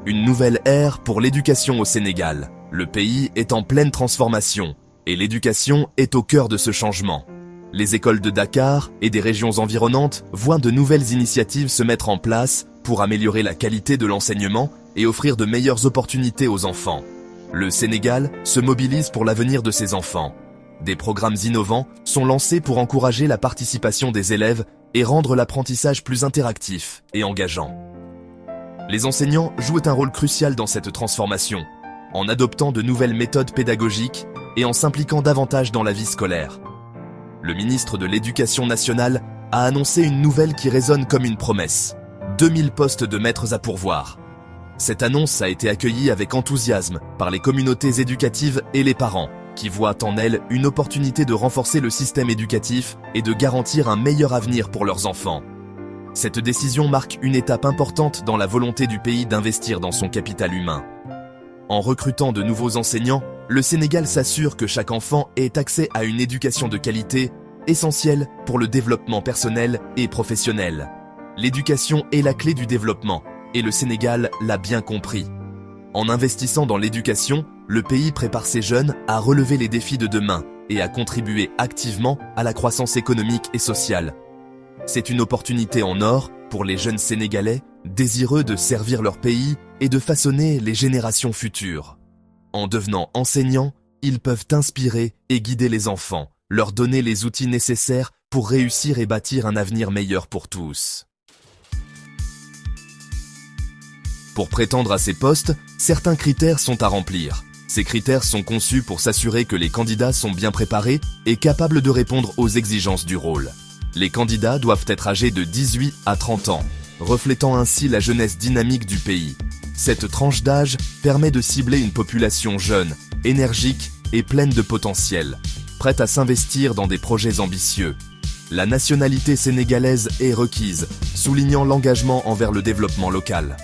Une nouvelle ère pour l'éducation au Sénégal. Le pays est en pleine transformation et l'éducation est au cœur de ce changement. Les écoles de Dakar et des régions environnantes voient de nouvelles initiatives se mettre en place pour améliorer la qualité de l'enseignement et offrir de meilleures opportunités aux enfants. Le Sénégal se mobilise pour l'avenir de ses enfants. Des programmes innovants sont lancés pour encourager la participation des élèves et rendre l'apprentissage plus interactif et engageant. Les enseignants jouent un rôle crucial dans cette transformation, en adoptant de nouvelles méthodes pédagogiques et en s'impliquant davantage dans la vie scolaire. Le ministre de l'Éducation nationale a annoncé une nouvelle qui résonne comme une promesse. 2000 postes de maîtres à pourvoir. Cette annonce a été accueillie avec enthousiasme par les communautés éducatives et les parents, qui voient en elle une opportunité de renforcer le système éducatif et de garantir un meilleur avenir pour leurs enfants. Cette décision marque une étape importante dans la volonté du pays d'investir dans son capital humain. En recrutant de nouveaux enseignants, le Sénégal s'assure que chaque enfant ait accès à une éducation de qualité, essentielle pour le développement personnel et professionnel. L'éducation est la clé du développement, et le Sénégal l'a bien compris. En investissant dans l'éducation, le pays prépare ses jeunes à relever les défis de demain et à contribuer activement à la croissance économique et sociale. C'est une opportunité en or pour les jeunes Sénégalais désireux de servir leur pays et de façonner les générations futures. En devenant enseignants, ils peuvent inspirer et guider les enfants, leur donner les outils nécessaires pour réussir et bâtir un avenir meilleur pour tous. Pour prétendre à ces postes, certains critères sont à remplir. Ces critères sont conçus pour s'assurer que les candidats sont bien préparés et capables de répondre aux exigences du rôle. Les candidats doivent être âgés de 18 à 30 ans, reflétant ainsi la jeunesse dynamique du pays. Cette tranche d'âge permet de cibler une population jeune, énergique et pleine de potentiel, prête à s'investir dans des projets ambitieux. La nationalité sénégalaise est requise, soulignant l'engagement envers le développement local.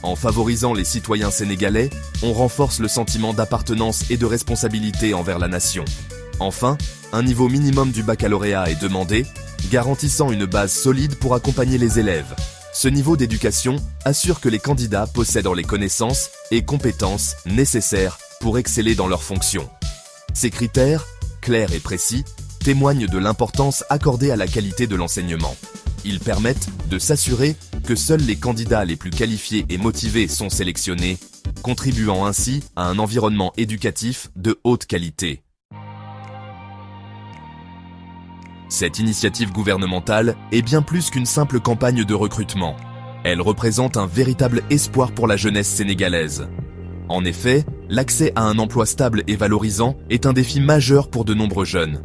En favorisant les citoyens sénégalais, on renforce le sentiment d'appartenance et de responsabilité envers la nation. Enfin, un niveau minimum du baccalauréat est demandé, garantissant une base solide pour accompagner les élèves. Ce niveau d'éducation assure que les candidats possèdent les connaissances et compétences nécessaires pour exceller dans leurs fonctions. Ces critères, clairs et précis, témoignent de l'importance accordée à la qualité de l'enseignement. Ils permettent de s'assurer que seuls les candidats les plus qualifiés et motivés sont sélectionnés, contribuant ainsi à un environnement éducatif de haute qualité. Cette initiative gouvernementale est bien plus qu'une simple campagne de recrutement. Elle représente un véritable espoir pour la jeunesse sénégalaise. En effet, l'accès à un emploi stable et valorisant est un défi majeur pour de nombreux jeunes.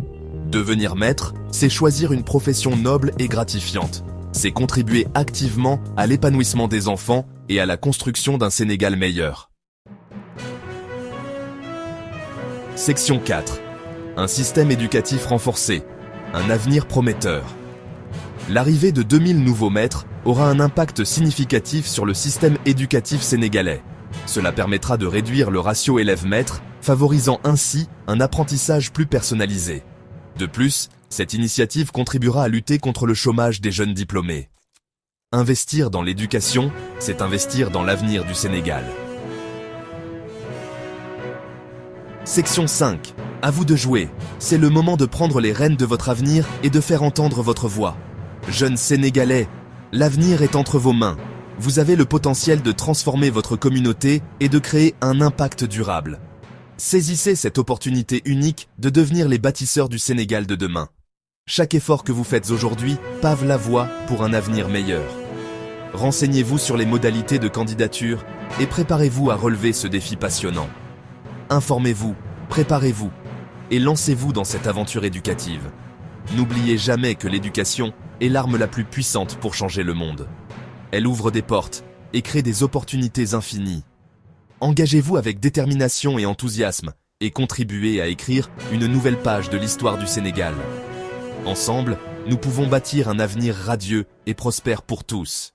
Devenir maître, c'est choisir une profession noble et gratifiante. C'est contribuer activement à l'épanouissement des enfants et à la construction d'un Sénégal meilleur. Section 4. Un système éducatif renforcé. Un avenir prometteur. L'arrivée de 2000 nouveaux maîtres aura un impact significatif sur le système éducatif sénégalais. Cela permettra de réduire le ratio élève-maître, favorisant ainsi un apprentissage plus personnalisé. De plus, cette initiative contribuera à lutter contre le chômage des jeunes diplômés. Investir dans l'éducation, c'est investir dans l'avenir du Sénégal. Section 5. À vous de jouer. C'est le moment de prendre les rênes de votre avenir et de faire entendre votre voix. Jeunes Sénégalais, l'avenir est entre vos mains. Vous avez le potentiel de transformer votre communauté et de créer un impact durable. Saisissez cette opportunité unique de devenir les bâtisseurs du Sénégal de demain. Chaque effort que vous faites aujourd'hui pave la voie pour un avenir meilleur. Renseignez-vous sur les modalités de candidature et préparez-vous à relever ce défi passionnant. Informez-vous, préparez-vous et lancez-vous dans cette aventure éducative. N'oubliez jamais que l'éducation est l'arme la plus puissante pour changer le monde. Elle ouvre des portes et crée des opportunités infinies. Engagez-vous avec détermination et enthousiasme et contribuez à écrire une nouvelle page de l'histoire du Sénégal. Ensemble, nous pouvons bâtir un avenir radieux et prospère pour tous.